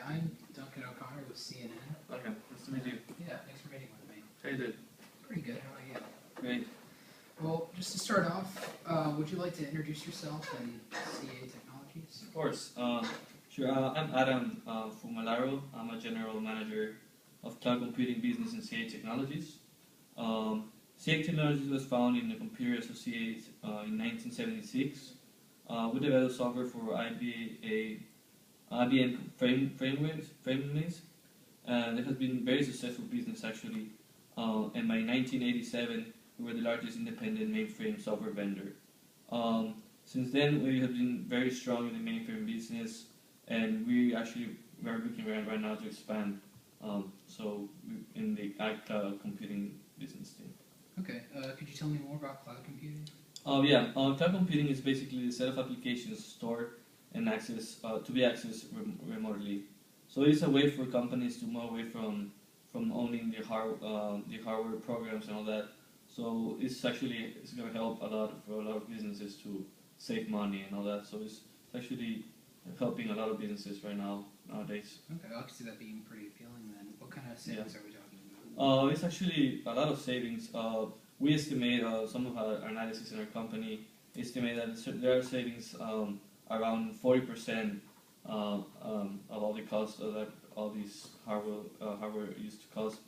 I'm Duncan O'Connor with CNN. Okay, nice to meet you. Yeah, thanks for meeting with me. How you doing? Pretty good. How about you? Great. Well, just to start off, would you like to introduce yourself and CA Technologies? Of course. Sure. I'm Adam Fumalaro. I'm a general manager of cloud computing business in CA Technologies. CA Technologies was founded in the Computer Associates in 1976. We developed software for IBM frameworks, and it has been a very successful business actually. And by 1987, we were the largest independent mainframe software vendor. Since then, we have been very strong in the mainframe business, and we actually are looking right now to expand. In the cloud computing business team. Okay. Could you tell me more about cloud computing? Cloud computing is basically a set of applications stored and access to be accessed remotely. So it is a way for companies to move away from owning the hardware programs and all that. So it's going to help a lot for a lot of businesses to save money and all that. So it's actually helping a lot of businesses nowadays. Okay, I can see that being pretty appealing then. What kind of savings are we talking about? It's actually a lot of savings. We estimate, some of our analysis in our company estimate that there are savings around 40% of all the costs that all these hardware used to cost.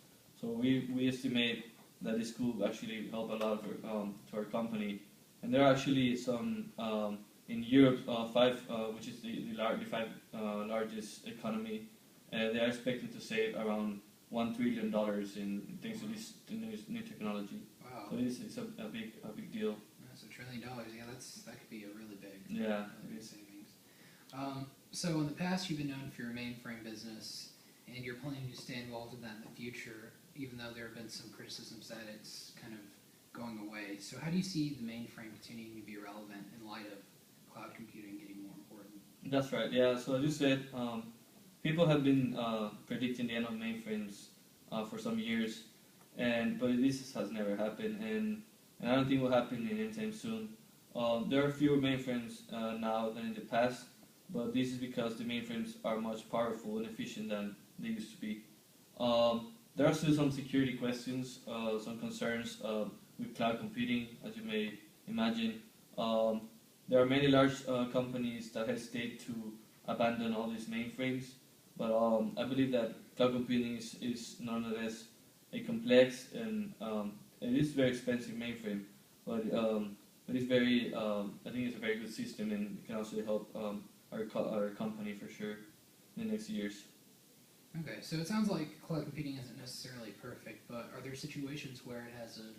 So we estimate that this could actually help a lot to our company. And there are actually some in Europe, which is the largest economy, they are expecting to save around $1 trillion in thanks to this new technology. Wow. So it's a big deal. That's $1 trillion. Yeah, that could be a really big savings. So in the past, you've been known for your mainframe business, and you're planning to stay involved in that in the future, even though there have been some criticisms that it's kind of going away. So how do you see the mainframe continuing to be relevant in light of cloud computing getting more important? That's right. Yeah. So as you said, people have been predicting the end of mainframes for some years, but this has never happened, and I don't think it will happen anytime soon. There are fewer mainframes now than in the past, but this is because the mainframes are much powerful and efficient than they used to be. There are still some security questions, some concerns with cloud computing, as you may imagine. There are many large companies that hesitate to abandon all these mainframes, but I believe that cloud computing is nonetheless a complex and it is very expensive mainframe, but it's very I think it's a very good system, and it can also help our company for sure in the next years. Okay, so it sounds like cloud computing isn't necessarily perfect, but are there situations where it has an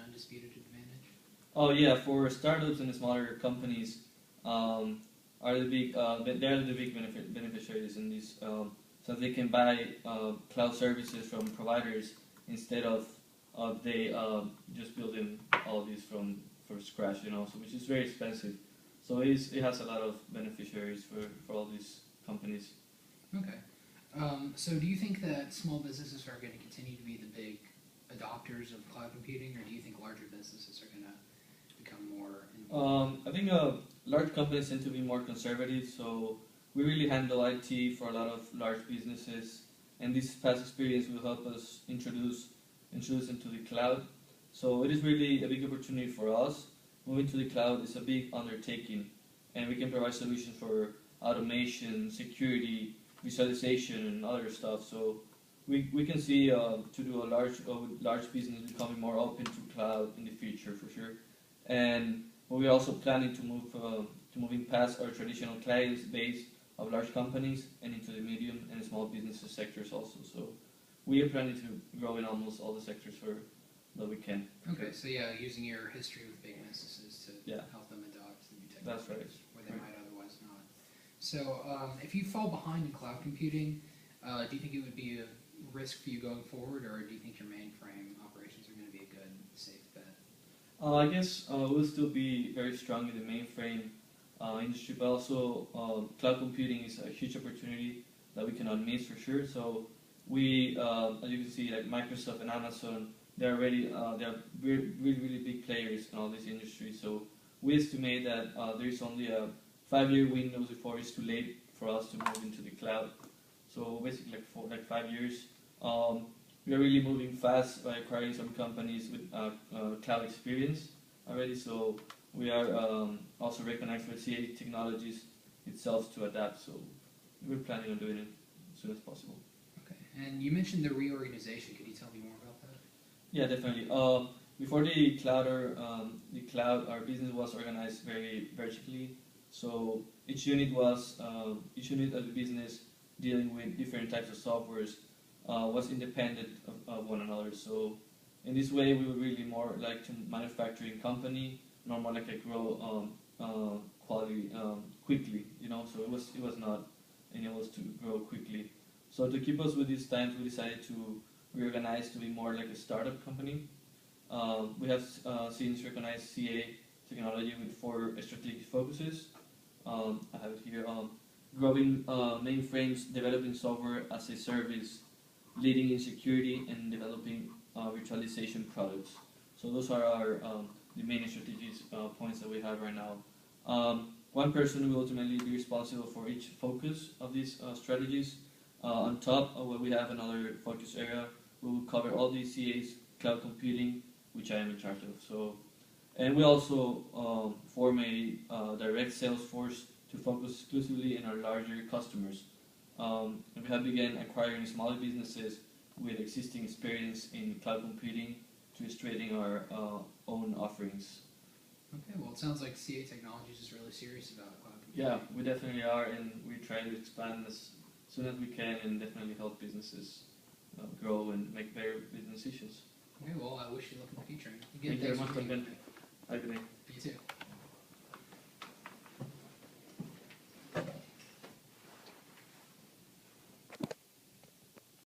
undisputed advantage? Oh yeah, for startups and smaller companies, they're the big beneficiaries in this, so they can buy cloud services from providers instead of they just building all these from scratch, so which is very expensive. So it has a lot of beneficiaries for all these companies. Okay. So do you think that small businesses are going to continue to be the big adopters of cloud computing, or do you think larger businesses are going to become more involved? I think large companies tend to be more conservative, so we really handle IT for a lot of large businesses, and this past experience will help us introduce into the cloud. So it is really a big opportunity for us. Moving to the cloud is a big undertaking, and we can provide solutions for automation, security, visualization, and other stuff. So we can see to do a large business becoming more open to cloud in the future for sure. And we're also planning to moving past our traditional client base of large companies and into the medium and small businesses sectors also. So we are planning to grow in almost all the sectors that we can. Okay, so yeah, using your history with big businesses to help them adopt the new technologies. That's right. Where they might otherwise not. So if you fall behind in cloud computing, do you think it would be a risk for you going forward, or do you think your mainframe operations are going to be a good, safe bet? I guess we'll still be very strong in the mainframe industry, but also cloud computing is a huge opportunity that we cannot miss for sure. So we, as you can see, like Microsoft and Amazon, they are really really big players in all this industry. So we estimate that there is only a 5-year window before it's too late for us to move into the cloud. So basically, like 5 years. We are really moving fast by acquiring some companies with cloud experience already. So we are also recognized for CA technologies itself to adapt. So we're planning on doing it as soon as possible. Okay. And you mentioned the reorganization. Could you tell me more about that? Yeah, definitely. Before the cloud, our business was organized very vertically. So each unit of the business dealing with different types of softwares was independent of one another. So in this way, we were really more like a manufacturing company, not more like a grow quality quickly. So it was not enabled us to grow quickly. So to keep us with these times, we decided to reorganize to be more like a startup company. We have since recognized CA technology with 4 strategic focuses. I have it here. Growing mainframes, developing software as a service, leading in security, and developing virtualization products. So those are our the main strategic points that we have right now. One person will ultimately be responsible for each focus of these strategies. On top of what we have another focus area, we will cover all these CAs, cloud computing, which I am in charge of. So, and we also form a direct sales force to focus exclusively on our larger customers. And we have begun acquiring smaller businesses with existing experience in cloud computing to illustrating our own offerings. Okay, well, it sounds like CA Technologies is really serious about cloud computing. Yeah, we definitely are, and we try to expand as soon as we can and definitely help businesses grow and make better business decisions. Okay, well, I wish you luck in the future. Thank you very much, Duncan. Have a good day. You too.